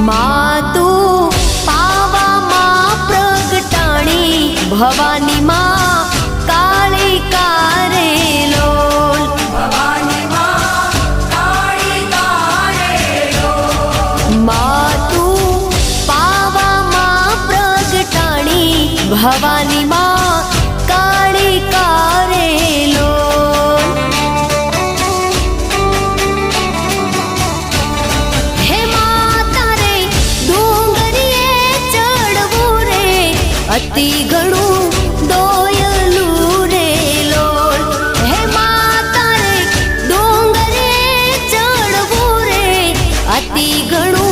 मातु पावा मां प्रगटाणी भवानी मां काली कारे लोल भवानी मां काली कारे लोल मातु पावा मां प्रगटाणी भवानी मां काली कारे लोल हे माता रे डूंगरिये चढ़वू रे अति घणू दोयलू रे लोल हे माता रे डूंगरिये चढ़वू रे अति घणू